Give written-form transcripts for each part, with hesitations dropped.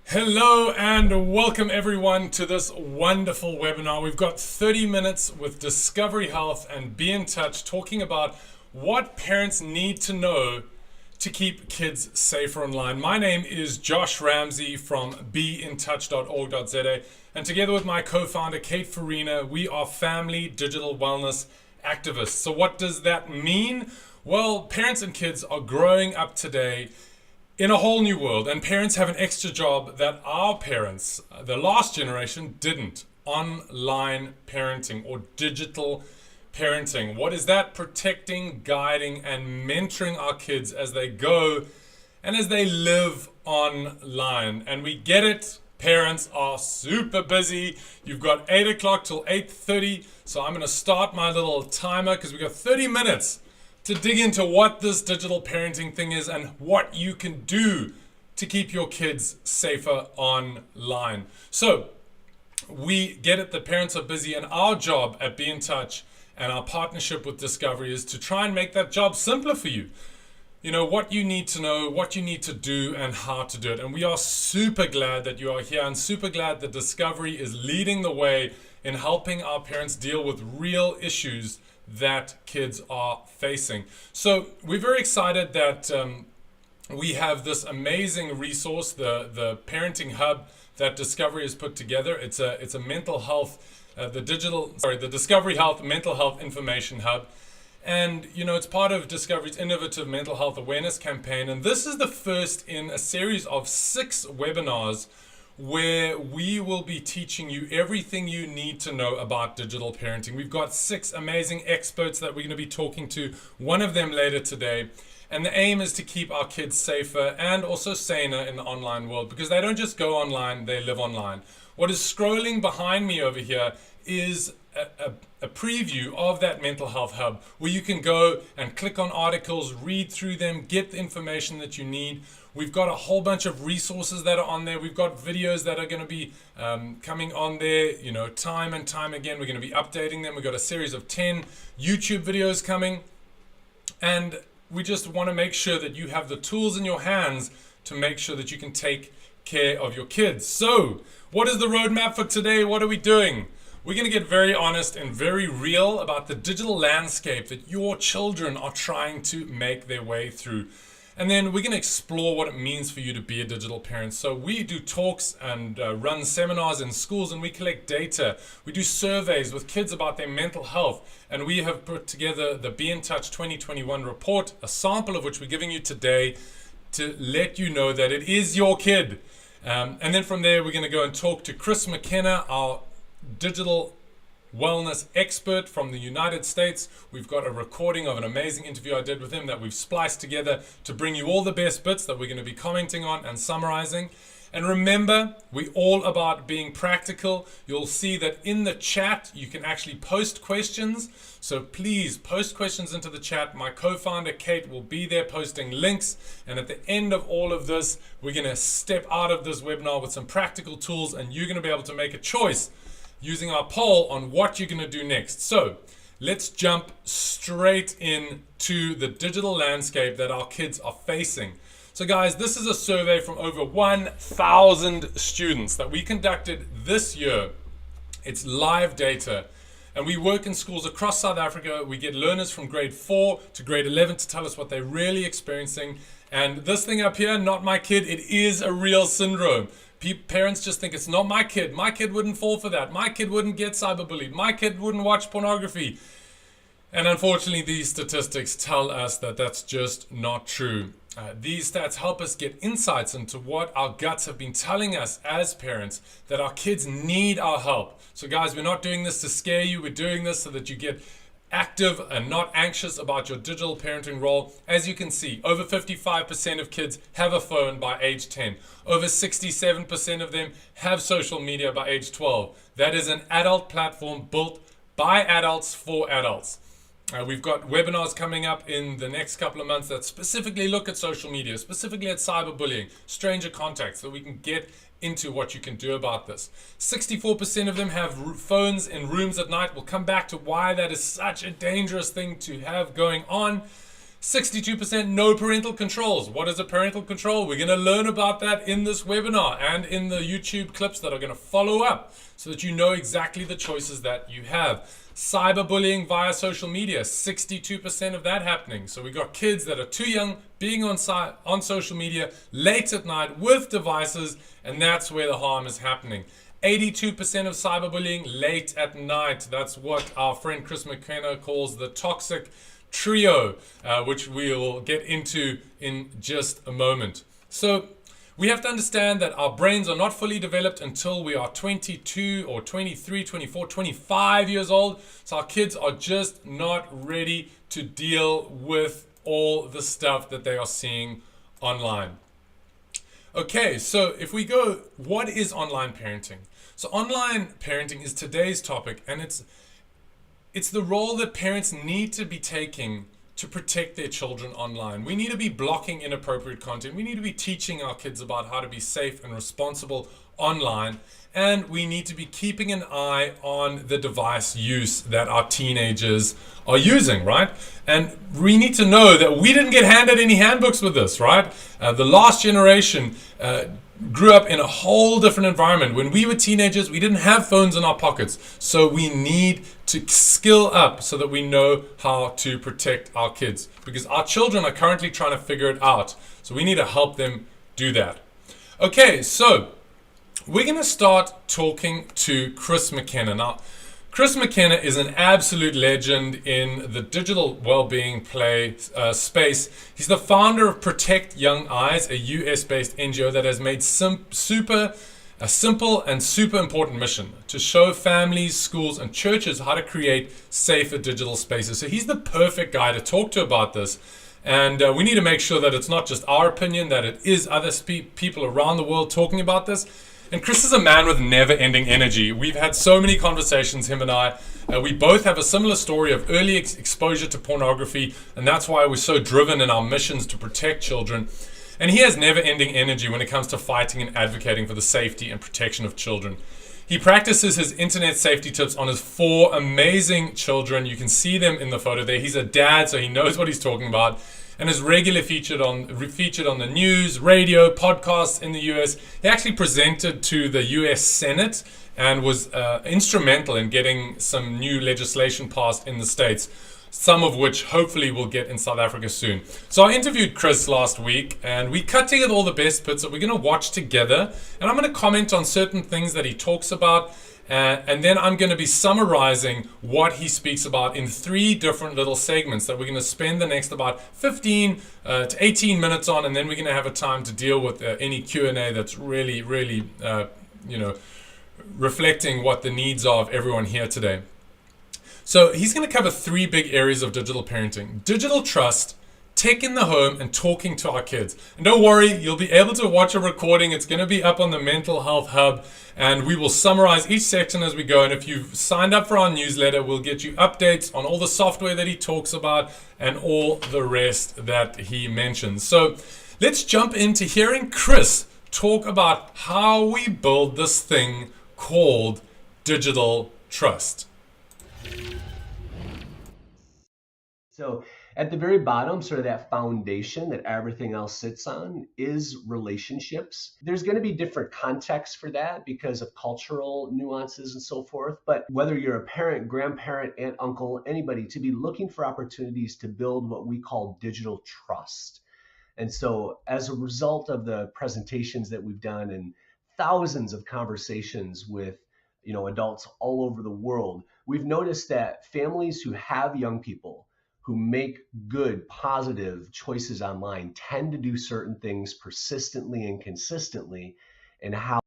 Hello and welcome everyone to this wonderful webinar. We've got 30 minutes with Discovery Health and Be in Touch talking about what parents need to know to keep kids safer online. My name is Josh Ramsey from beintouch.org.za, and together with my co-founder Kate Farina, we are family digital wellness activists. So what does that mean? Well, parents and kids are growing up today in a whole new world, and parents have an extra job that our parents, the last generation, didn't. Online parenting or digital parenting. What is that? Protecting, guiding, and mentoring our kids as they go and as they live online. And we get it. Parents are super busy. You've got 8 o'clock till 8:30. So I'm going to start my little timer because we've got 30 minutes to dig into what this digital parenting thing is and what you can do to keep your kids safer online. So we get it that parents are busy, and our job at Be in Touch and our partnership with Discovery is to try and make that job simpler for you. You know, what you need to know, what you need to do, and how to do it. And we are super glad that you are here and super glad that Discovery is leading the way in helping our parents deal with real issues that kids are facing. So we're very excited that we have this amazing resource, the Parenting Hub that Discovery has put together. It's a mental health, the Discovery Health Mental Health Information Hub. And, you know, it's part of Discovery's innovative mental health awareness campaign. And this is the first in a series of 6 webinars where we will be teaching you everything you need to know about digital parenting. We've got 6 amazing experts that we're going to be talking to, one of them later today. And the aim is to keep our kids safer and also saner in the online world, because they don't just go online, they live online. What is scrolling behind me over here is a preview of that mental health hub where you can go and click on articles, read through them, get the information that you need. We've got a whole bunch of resources that are on there. We've got videos that are going to be coming on there, you know, time and time again. We're going to be updating them. We've got a series of 10 YouTube videos coming. And we just want to make sure that you have the tools in your hands to make sure that you can take care of your kids. So, what is the roadmap for today? What are we doing? We're going to get very honest and very real about the digital landscape that your children are trying to make their way through. And then we're going to explore what it means for you to be a digital parent. So we do talks and run seminars in schools, and we collect data. We do surveys with kids about their mental health. And we have put together the Be in Touch 2021 report, a sample of which we're giving you today to let you know that it is your kid. And then from there, we're going to go and talk to Chris McKenna, our digital wellness expert from the United States. We've got a recording of an amazing interview I did with him that we've spliced together to bring you all the best bits that we're going to be commenting on and summarizing. And remember, we're all about being practical. You'll see that in the chat, you can actually post questions. So please post questions into the chat. My co-founder, Kate, will be there posting links. And at the end of all of this, we're going to step out of this webinar with some practical tools, and you're going to be able to make a choice using our poll on what you're going to do next. So let's jump straight into the digital landscape that our kids are facing. So guys, this is a survey from over 1,000 students that we conducted this year. It's live data. And we work in schools across South Africa. We get learners from grade 4 to grade 11 to tell us what they're really experiencing. And this thing up here, not my kid, it is a real syndrome. Parents just think it's not my kid. My kid wouldn't fall for that. My kid wouldn't get cyberbullied. My kid wouldn't watch pornography. And unfortunately, these statistics tell us that that's just not true. These stats help us get insights into what our guts have been telling us as parents, that our kids need our help. So guys, we're not doing this to scare you. We're doing this so that you get active and not anxious about your digital parenting role. As you can see, over 55% of kids have a phone by age 10. Over 67% of them have social media by age 12. That is an adult platform built by adults for adults. We've got webinars coming up in the next couple of months that specifically look at social media, specifically at cyberbullying, stranger contact, so we can get into what you can do about this. 64% of them have phones in rooms at night. We'll come back to why that is such a dangerous thing to have going on. 62% no parental controls. What is a parental control? We're going to learn about that in this webinar and in the YouTube clips that are going to follow up so that you know exactly the choices that you have. Cyberbullying via social media, 62% of that happening. So we got kids that are too young being on social media late at night with devices, and that's where the harm is happening. 82% of cyberbullying late at night. That's what our friend Chris McKenna calls the toxic trio, which we'll get into in just a moment. So we have to understand that our brains are not fully developed until we are 22 or 23, 24, 25 years old. So our kids are just not ready to deal with all the stuff that they are seeing online. Okay, so if we go, what is online parenting? So online parenting is today's topic, and it's the role that parents need to be taking to protect their children online. We need to be blocking inappropriate content. We need to be teaching our kids about how to be safe and responsible online. And we need to be keeping an eye on the device use that our teenagers are using, right? And we need to know that we didn't get handed any handbooks with this, right? The last generation grew up in a whole different environment. When we were teenagers, we didn't have phones in our pockets. So we need to skill up so that we know how to protect our kids, because our children are currently trying to figure it out. So we need to help them do that. Okay, so we're going to start talking to Chris McKenna. Now, Chris McKenna is an absolute legend in the digital well-being space. He's the founder of Protect Young Eyes, a US-based NGO that has made a simple and super important mission to show families, schools, and churches how to create safer digital spaces. So he's the perfect guy to talk to about this. And we need to make sure that it's not just our opinion, that it is other people around the world talking about this. And Chris is a man with never-ending energy. We've had so many conversations, him and I. We both have a similar story of early exposure to pornography, and that's why we're so driven in our missions to protect children. And he has never-ending energy when it comes to fighting and advocating for the safety and protection of children. He practices his internet safety tips on his 4 amazing children. You can see them in the photo there. He's a dad, so he knows what he's talking about, and is regularly featured on the news, radio, podcasts in the US. He actually presented to the US Senate and was instrumental in getting some new legislation passed in the States, some of which hopefully we'll get in South Africa soon. So I interviewed Chris last week, and we cut together all the best bits that we're going to watch together, and I'm going to comment on certain things that he talks about. And then I'm going to be summarizing what he speaks about in 3 different little segments that we're going to spend the next about 15 to 18 minutes on, and then we're going to have a time to deal with any Q&A that's really, really, reflecting what the needs are of everyone here today. So he's going to cover 3 big areas of digital parenting: digital trust, tech in the home, and talking to our kids. And don't worry, you'll be able to watch a recording. It's going to be up on the Mental Health Hub, and we will summarize each section as we go. And if you've signed up for our newsletter, we'll get you updates on all the software that he talks about and all the rest that he mentions. So let's jump into hearing Chris talk about how we build this thing called digital trust. So at the very bottom, sort of that foundation that everything else sits on is relationships. There's going to be different contexts for that because of cultural nuances and so forth. But whether you're a parent, grandparent, aunt, uncle, anybody, to be looking for opportunities to build what we call digital trust. And so as a result of the presentations that we've done and thousands of conversations with adults all over the world, we've noticed that families who have young people who make good, positive choices online tend to do certain things persistently and consistently. And how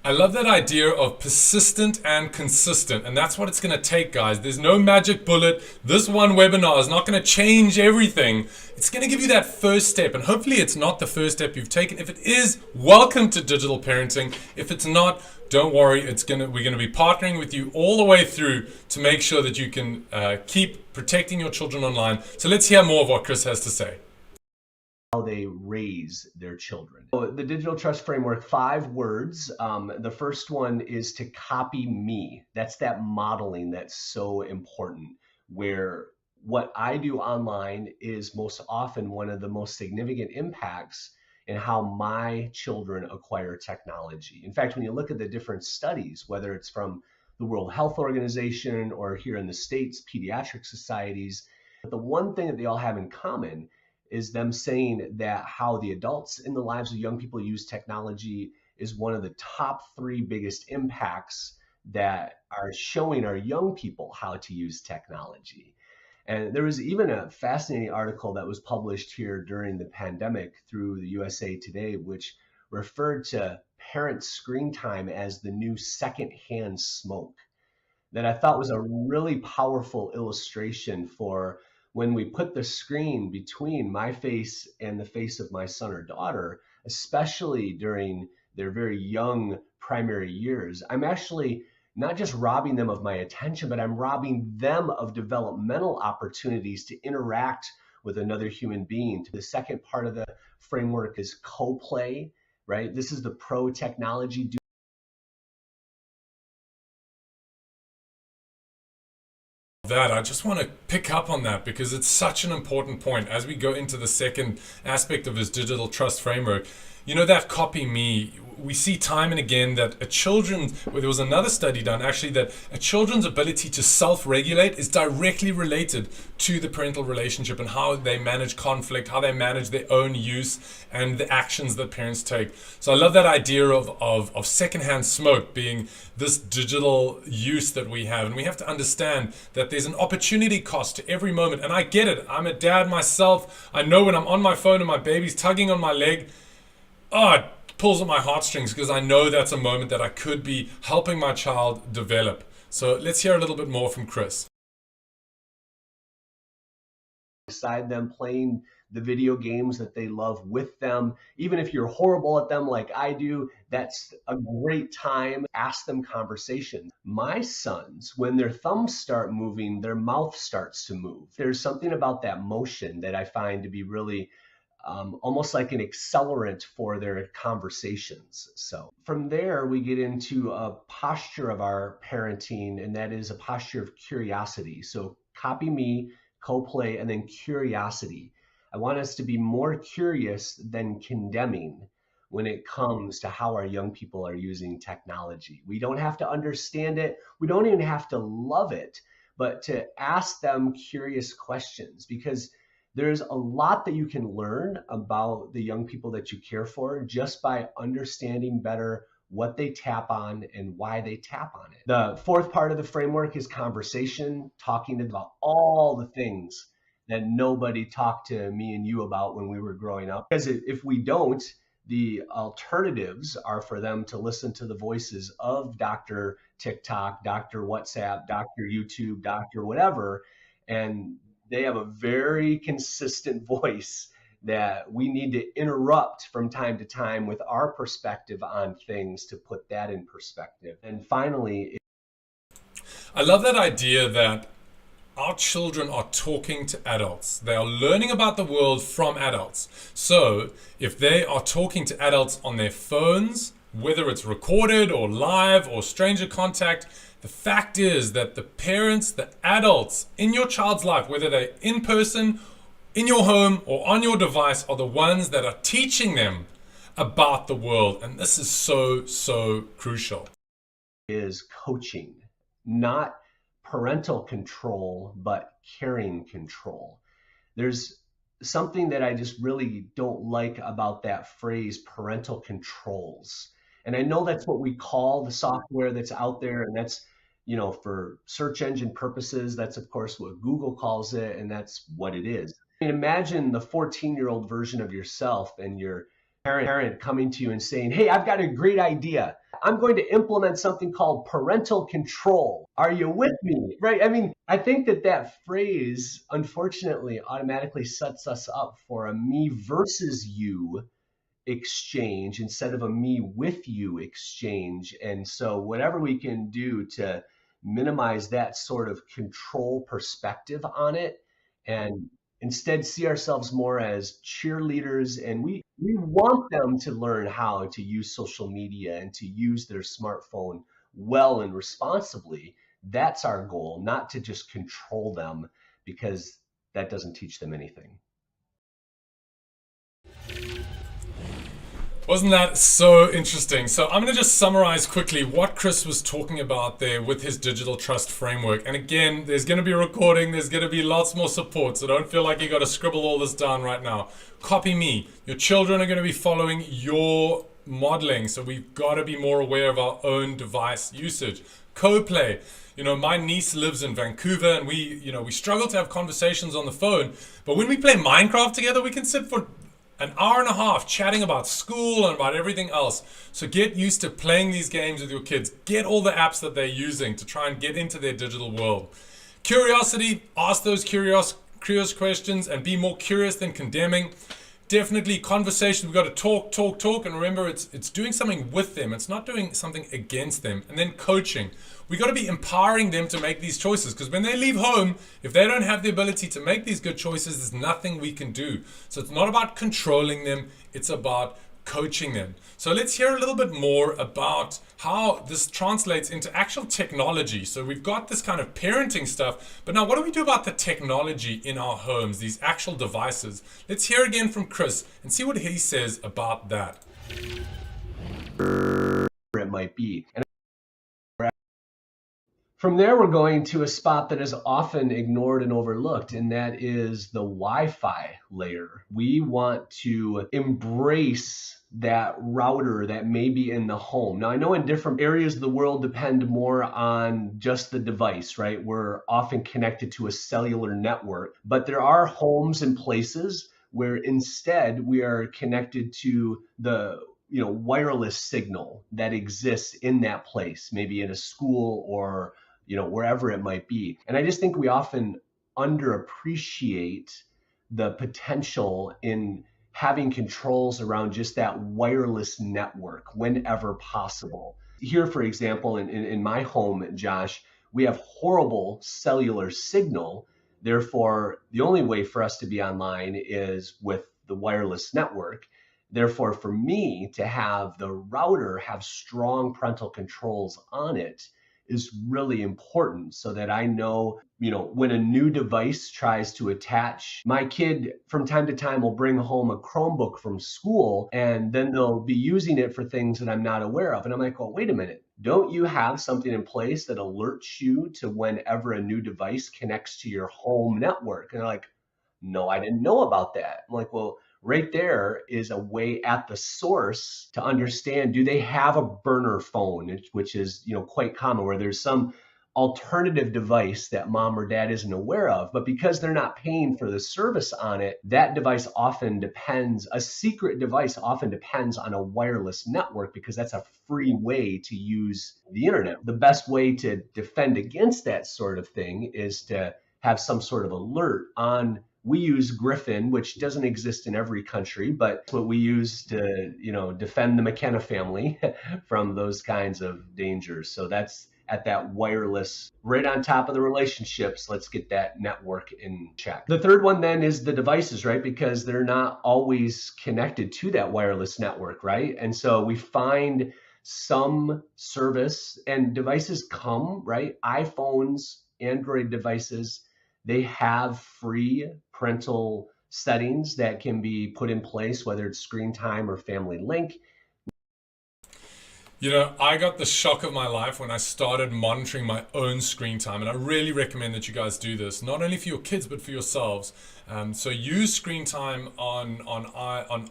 I love that idea of persistent and consistent, and that's what it's going to take, guys. There's no magic bullet. This one webinar is not going to change everything. It's going to give you that first step, and hopefully it's not the first step you've taken. If it is, welcome to digital parenting. If it's not, don't worry. We're going to be partnering with you all the way through to make sure that you can keep protecting your children online. So let's hear more of what Chris has to say. How they raise their children. So the digital trust framework, 5 words. The first one is to copy me. That's that modeling that's so important, where what I do online is most often one of the most significant impacts in how my children acquire technology. In fact, when you look at the different studies, whether it's from the World Health Organization or here in the States, pediatric societies, the one thing that they all have in common is them saying that how the adults in the lives of young people use technology is one of the top three biggest impacts that are showing our young people how to use technology. And there was even a fascinating article that was published here during the pandemic through the USA Today, which referred to parent screen time as the new secondhand smoke, that I thought was a really powerful illustration for when we put the screen between my face and the face of my son or daughter, especially during their very young primary years. I'm actually not just robbing them of my attention, but I'm robbing them of developmental opportunities to interact with another human being. The second part of the framework is co-play, right? This is the pro technology. That I just want to pick up on that because it's such an important point as we go into the second aspect of his digital trust framework. You know, that copy me, we see time and again that there was another study done actually that a children's ability to self-regulate is directly related to the parental relationship and how they manage conflict, how they manage their own use and the actions that parents take. So I love that idea of secondhand smoke being this digital use that we have. And we have to understand that there's an opportunity cost to every moment. And I get it. I'm a dad myself. I know when I'm on my phone and my baby's tugging on my leg, it pulls at my heartstrings because I know that's a moment that I could be helping my child develop. So let's hear a little bit more from Chris. Beside them playing the video games that they love with them. Even if you're horrible at them like I do, that's a great time. Ask them conversations. My sons, when their thumbs start moving, their mouth starts to move. There's something about that motion that I find to be really almost like an accelerant for their conversations. So from there, we get into a posture of our parenting, and that is a posture of curiosity. So copy me, co-play, and then curiosity. I want us to be more curious than condemning when it comes to how our young people are using technology. We don't have to understand it. We don't even have to love it, but to ask them curious questions, because there's a lot that you can learn about the young people that you care for just by understanding better what they tap on and why they tap on it. The fourth part of the framework is conversation, talking about all the things that nobody talked to me and you about when we were growing up. Because if we don't, the alternatives are for them to listen to the voices of Dr. TikTok, Dr. WhatsApp, Dr. YouTube, Dr. whatever, and they have a very consistent voice that we need to interrupt from time to time with our perspective on things to put that in perspective. And finally, I love that idea that our children are talking to adults. They are learning about the world from adults. So if they are talking to adults on their phones, whether it's recorded or live or stranger contact, the fact is that the parents, the adults in your child's life, whether they're in person, in your home, or on your device, are the ones that are teaching them about the world. And this is so, so crucial. Is coaching, not parental control, but caring control. There's something that I just really don't like about that phrase, parental controls. And I know that's what we call the software that's out there, and that's, for search engine purposes, that's of course what Google calls it, and that's what it is. I mean, imagine the 14-year-old version of yourself and your parent coming to you and saying, "Hey, I've got a great idea. I'm going to implement something called parental control. Are you with me?" Right? I mean, I think that phrase, unfortunately, automatically sets us up for a me versus you exchange instead of a me with you exchange. And so whatever we can do to minimize that sort of control perspective on it and instead see ourselves more as cheerleaders, and we want them to learn how to use social media and to use their smartphone well and responsibly. That's our goal, not to just control them, because that doesn't teach them anything. Wasn't that so interesting? So I'm going to just summarize quickly what Chris was talking about there with his digital trust framework. And again, there's going to be a recording. There's going to be lots more support. So don't feel like you got to scribble all this down right now. Copy me. Your children are going to be following your modeling. So we've got to be more aware of our own device usage. Co-play. My niece lives in Vancouver, and we struggle to have conversations on the phone. But when we play Minecraft together, we can sit for an hour and a half chatting about school and about everything else. So get used to playing these games with your kids. Get all the apps that they're using to try and get into their digital world. Curiosity, ask those curious questions and be more curious than condemning. Definitely conversation. We've got to talk. And remember, it's doing something with them. It's not doing something against them. And then coaching. We've got to be empowering them to make these choices, because when they leave home, if they don't have the ability to make these good choices, there's nothing we can do. So it's not about controlling them. It's about coaching them. So let's hear a little bit more about how this translates into actual technology. So we've got this kind of parenting stuff, but now what do we do about the technology in our homes, these actual devices? Let's hear again from Chris and see what he says about that. It might be. And from there, we're going to a spot that is often ignored and overlooked, and that is the Wi-Fi layer. We want to embrace that router that may be in the home. Now, I know in different areas of the world depend more on just the device, right? We're often connected to a cellular network, but there are homes and places where instead we are connected to the wireless signal that exists in that place, maybe in a school or wherever it might be. And I just think we often underappreciate the potential in having controls around just that wireless network whenever possible. Here, for example, in my home, Josh, we have horrible cellular signal. Therefore, the only way for us to be online is with the wireless network. Therefore, for me to have the router have strong parental controls on it is really important, so that I know, when a new device tries to attach. My kid from time to time will bring home a Chromebook from school, and then they'll be using it for things that I'm not aware of. And I'm like, oh, wait a minute. Don't you have something in place that alerts you to whenever a new device connects to your home network? And they're like, no, I didn't know about that. I'm like, well, right there is a way at the source to understand, do they have a burner phone, which is quite common, where there's some alternative device that mom or dad isn't aware of, but because they're not paying for the service on it, that device often depends, a secret device often depends on a wireless network, because that's a free way to use the internet. The best way to defend against that sort of thing is to have some sort of alert on. We use Griffin, which doesn't exist in every country, but it's what we use to, defend the McKenna family from those kinds of dangers. So that's at that wireless, right on top of the relationships. Let's get that network in check. The third one then is the devices, right? Because they're not always connected to that wireless network, right? And so we find some service, and devices come, right? iPhones, Android devices, they have free parental settings that can be put in place, whether it's screen time or family link. I got the shock of my life when I started monitoring my own screen time, and I really recommend that you guys do this, not only for your kids but for yourselves. So use screen time on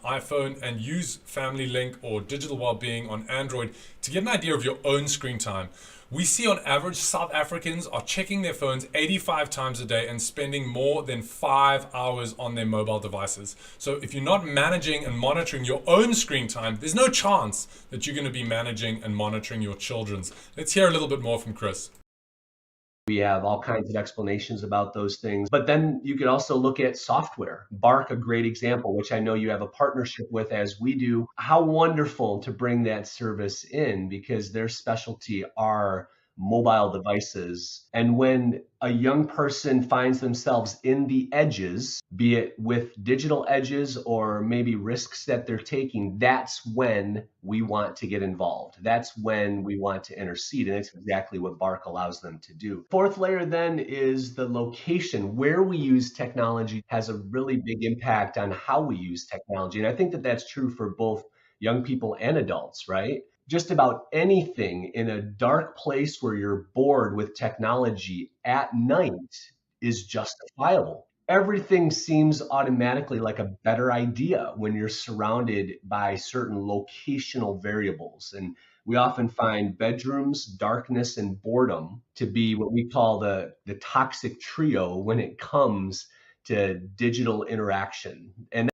iPhone, and use Family Link or Digital Wellbeing on Android to get an idea of your own screen time. We see on average South Africans are checking their phones 85 times a day and spending more than 5 hours on their mobile devices. So if you're not managing and monitoring your own screen time, there's no chance that you're going to be managing and monitoring your children's. Let's hear a little bit more from Chris. We have all kinds of explanations about those things. But then you could also look at software. Bark, a great example, which I know you have a partnership with, as we do. How wonderful to bring that service in, because their specialty are mobile devices. And when a young person finds themselves in the edges, be it with digital edges or maybe risks that they're taking, that's when we want to get involved. That's when we want to intercede. And it's exactly what Bark allows them to do. Fourth layer then is the location. Where we use technology has a really big impact on how we use technology. And I think that that's true for both young people and adults, right? Just about anything in a dark place where you're bored with technology at night is justifiable. Everything seems automatically like a better idea when you're surrounded by certain locational variables. And we often find bedrooms, darkness, and boredom to be what we call the toxic trio when it comes to digital interaction. And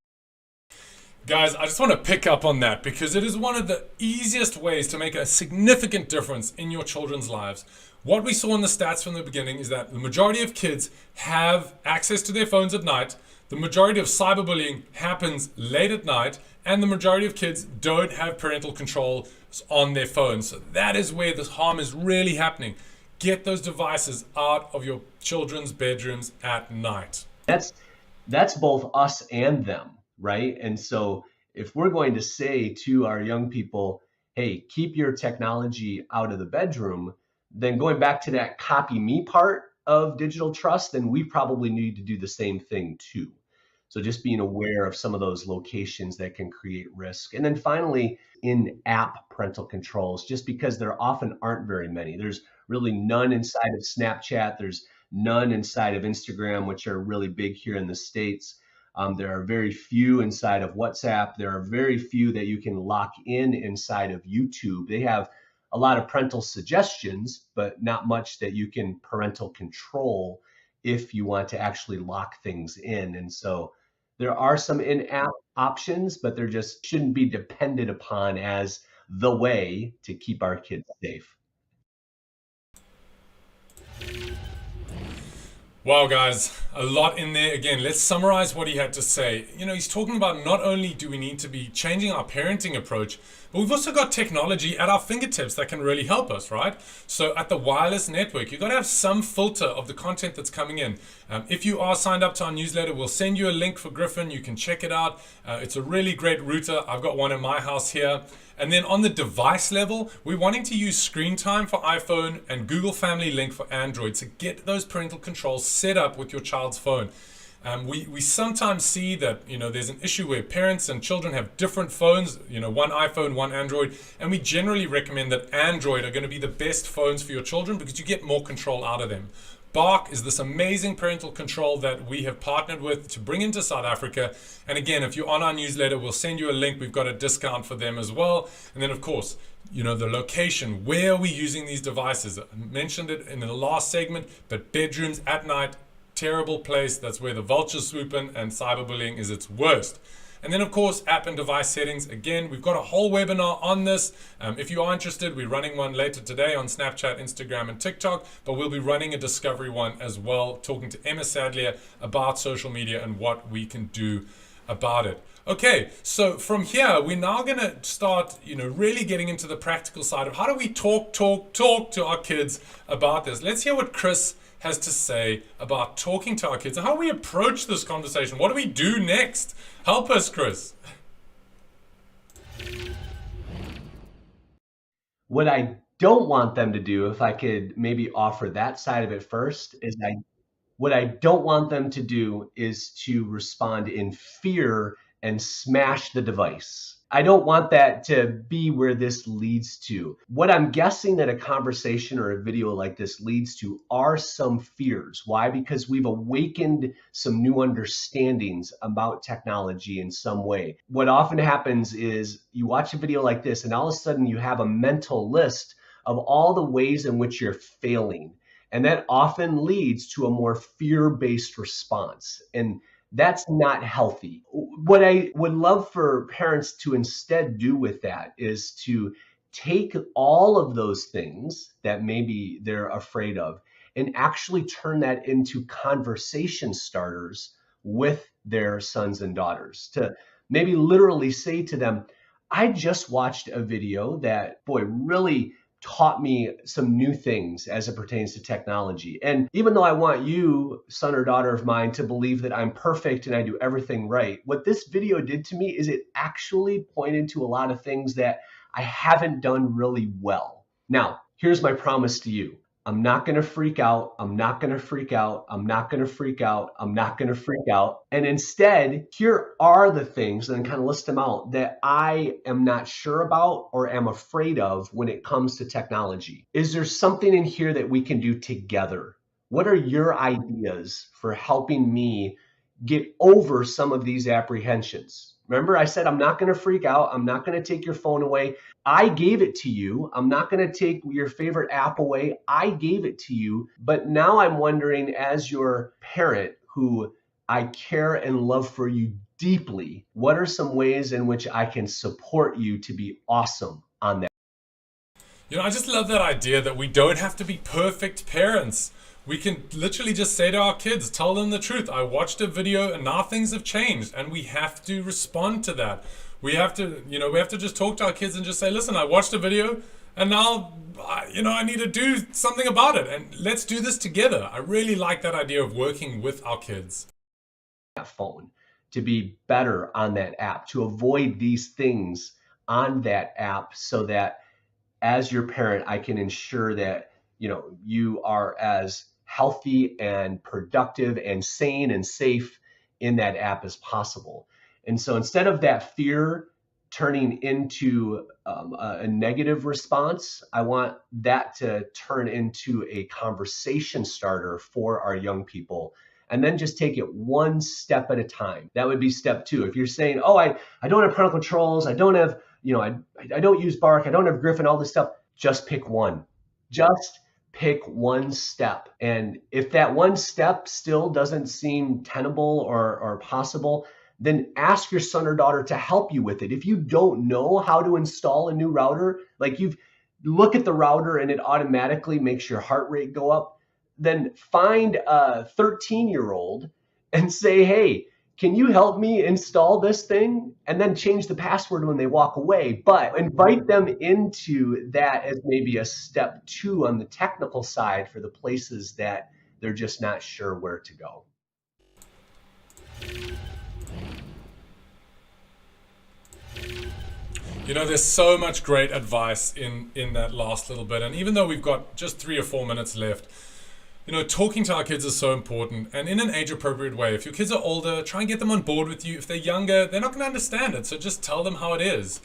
Guys, I just want to pick up on that because it is one of the easiest ways to make a significant difference in your children's lives. What we saw in the stats from the beginning is that the majority of kids have access to their phones at night, the majority of cyberbullying happens late at night, and the majority of kids don't have parental control on their phones. So that is where this harm is really happening. Get those devices out of your children's bedrooms at night. that's both us and them, right? And so if we're going to say to our young people, hey, keep your technology out of the bedroom, then going back to that copy me part of digital trust, then we probably need to do the same thing too. So just being aware of some of those locations that can create risk. And then finally, in-app parental controls, just because there often aren't very many. There's really none inside of Snapchat. There's none inside of Instagram, which are really big here in the States. There are very few inside of WhatsApp. There are very few that you can lock in inside of YouTube. They have a lot of parental suggestions, but not much that you can parental control if you want to actually lock things in. And so there are some in-app options, but they just shouldn't be depended upon as the way to keep our kids safe. Wow, guys, a lot in there. Again, let's summarize what he had to say. He's talking about not only do we need to be changing our parenting approach, but we've also got technology at our fingertips that can really help us, right? So at the wireless network, you've got to have some filter of the content that's coming in. If you are signed up to our newsletter, we'll send you a link for Griffin. You can check it out. It's a really great router. I've got one in my house here. And then on the device level, we're wanting to use Screen Time for iPhone and Google Family Link for Android to get those parental controls set up with your child's phone. We sometimes see that there's an issue where parents and children have different phones, one iPhone, one Android, and we generally recommend that Android are going to be the best phones for your children because you get more control out of them. Bark is this amazing parental control that we have partnered with to bring into South Africa. And again, if you're on our newsletter, we'll send you a link. We've got a discount for them as well. And then, of course, the location. Where are we using these devices? I mentioned it in the last segment, but bedrooms at night, terrible place. That's where the vultures swoop in and cyberbullying is its worst. And then, of course, app and device settings. Again, we've got a whole webinar on this. If you are interested, we're running one later today on Snapchat, Instagram, and TikTok, but we'll be running a discovery one as well, talking to Emma Sadlier about social media and what we can do about it. Okay, so from here, we're now going to start, really getting into the practical side of how do we talk to our kids about this. Let's hear what Chris has to say about talking to our kids and how we approach this conversation. What do we do next? Help us, Chris. What I don't want them to do, if I could maybe offer that side of it first, is what I don't want them to do is to respond in fear and smash the device. I don't want that to be where this leads to. What I'm guessing that a conversation or a video like this leads to are some fears. Why? Because we've awakened some new understandings about technology in some way. What often happens is you watch a video like this and all of a sudden you have a mental list of all the ways in which you're failing. And that often leads to a more fear-based response. And that's not healthy. What I would love for parents to instead do with that is to take all of those things that maybe they're afraid of and actually turn that into conversation starters with their sons and daughters. To maybe literally say to them, I just watched a video that, boy, really taught me some new things as it pertains to technology. And even though I want you, son or daughter of mine, to believe that I'm perfect and I do everything right, what this video did to me is it actually pointed to a lot of things that I haven't done really well. Now, here's my promise to you. I'm not going to freak out. I'm not going to freak out. I'm not going to freak out. I'm not going to freak out. And instead, here are the things, and kind of list them out, that I am not sure about or am afraid of when it comes to technology. Is there something in here that we can do together? What are your ideas for helping me get over some of these apprehensions? Remember, I said I'm not going to freak out. I'm not going to take your phone away. I gave it to you. I'm not going to take your favorite app away. I gave it to you. But now I'm wondering, as your parent who I care and love for you deeply, what are some ways in which I can support you to be awesome on that? I just love that idea that we don't have to be perfect parents. We can literally just say to our kids, tell them the truth. I watched a video and now things have changed, and we have to respond to that. We have to just talk to our kids and just say, listen, I watched a video and now, I need to do something about it, and let's do this together. I really like that idea of working with our kids. Phone, to be better on that app, to avoid these things on that app, so that as your parent, I can ensure that, you are as healthy and productive and sane and safe in that app as possible. And so instead of that fear turning into a negative response, I want that to turn into a conversation starter for our young people. And then just take it one step at a time. That would be step 2. If you're saying, oh, I don't have parental controls, I don't have, I don't use Bark, I don't have Griffin, all this stuff, just pick one. Just pick one step. And if that one step still doesn't seem tenable or possible, then ask your son or daughter to help you with it. If you don't know how to install a new router, like you look at the router and it automatically makes your heart rate go up, then find a 13-year-old and say, hey, can you help me install this thing? And then change the password when they walk away. But invite them into that as maybe a step 2 on the technical side for the places that they're just not sure where to go. There's so much great advice in that last little bit. And even though we've got just 3 or 4 minutes left, talking to our kids is so important, and in an age-appropriate way. If your kids are older, try and get them on board with you. If they're younger, they're not going to understand it, so just tell them how it is.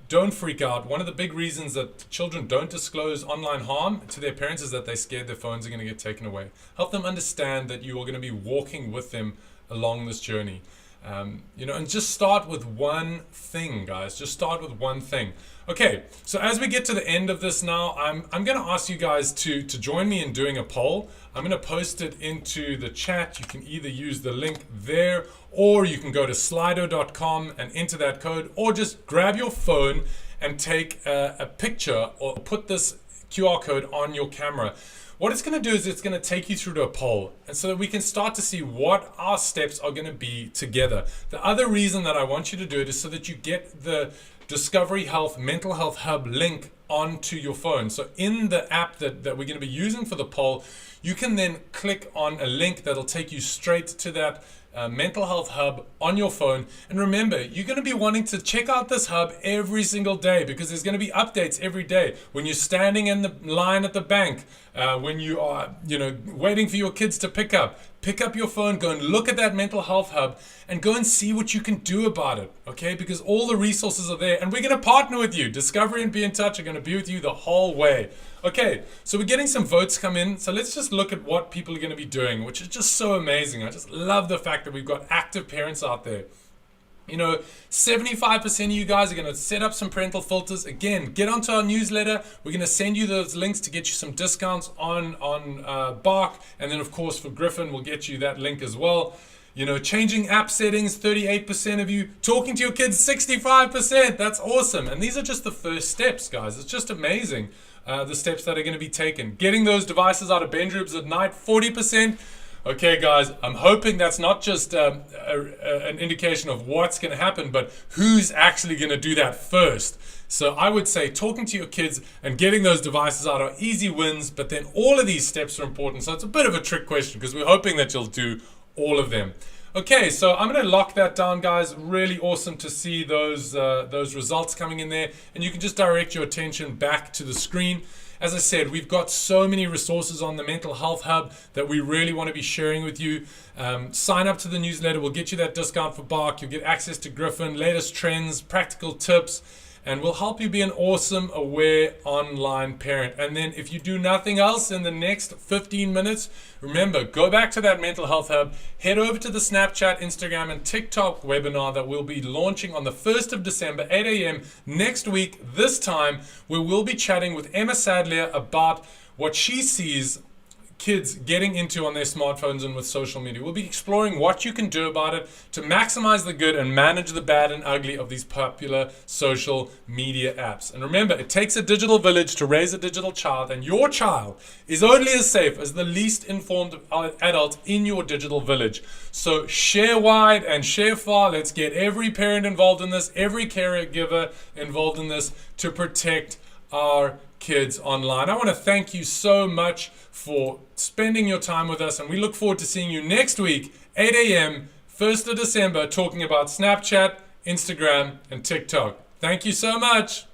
Don't freak out. One of the big reasons that children don't disclose online harm to their parents is that they're scared their phones are going to get taken away. Help them understand that you are going to be walking with them along this journey. And just start with one thing, guys. Just start with one thing. Okay, so as we get to the end of this now, I'm going to ask you guys to join me in doing a poll. I'm going to post it into the chat. You can either use the link there, or you can go to slido.com and enter that code, or just grab your phone and take a picture or put this QR code on your camera. What it's going to do is it's going to take you through to a poll, and so that we can start to see what our steps are going to be together. The other reason that I want you to do it is so that you get the Discovery Health Mental Health Hub link onto your phone. So in the app that we're going to be using for the poll, you can then click on a link that'll take you straight to that mental health hub on your phone. And remember, you're going to be wanting to check out this hub every single day, because there's going to be updates every day. When you're standing in the line at the bank, when you are waiting for your kids to pick up your phone, go and look at that mental health hub and go and see what you can do about it, okay? Because all the resources are there, and we're going to partner with you. Discovery and Be in Touch are going to be with you the whole way. Okay, so we're getting some votes come in. So let's just look at what people are going to be doing, which is just so amazing. I just love the fact that we've got active parents out there. 75% of you guys are going to set up some parental filters. Again, get onto our newsletter. We're going to send you those links to get you some discounts on Bark. And then, of course, for Griffin, we'll get you that link as well. Changing app settings, 38% of you. Talking to your kids, 65%. That's awesome. And these are just the first steps, guys. It's just amazing, the steps that are going to be taken. Getting those devices out of bedrooms at night, 40%. Okay, guys, I'm hoping that's not just an indication of what's going to happen, but who's actually going to do that first. So I would say talking to your kids and getting those devices out are easy wins, but then all of these steps are important. So it's a bit of a trick question because we're hoping that you'll do all of them. Okay, so I'm going to lock that down, guys. Really awesome to see those results coming in there. And you can just direct your attention back to the screen. As I said, we've got so many resources on the Mental Health Hub that we really want to be sharing with you. Sign up to the newsletter. We'll get you that discount for Bark. You'll get access to Griffin, latest trends, practical tips, and we'll help you be an awesome, aware online parent. And then if you do nothing else in the next 15 minutes, remember, go back to that Mental Health Hub, head over to the Snapchat, Instagram, and TikTok webinar that we'll be launching on the 1st of December, 8 a.m. next week, this time, where we'll be chatting with Emma Sadlier about what she sees kids getting into on their smartphones and with social media. We'll be exploring what you can do about it to maximize the good and manage the bad and ugly of these popular social media apps. And remember, it takes a digital village to raise a digital child, and your child is only as safe as the least informed adult in your digital village. So share wide and share far. Let's get every parent involved in this, every caregiver involved in this to protect our kids online. I want to thank you so much for spending your time with us, and we look forward to seeing you next week, 8 a.m., 1st of December, talking about Snapchat, Instagram, and TikTok. Thank you so much.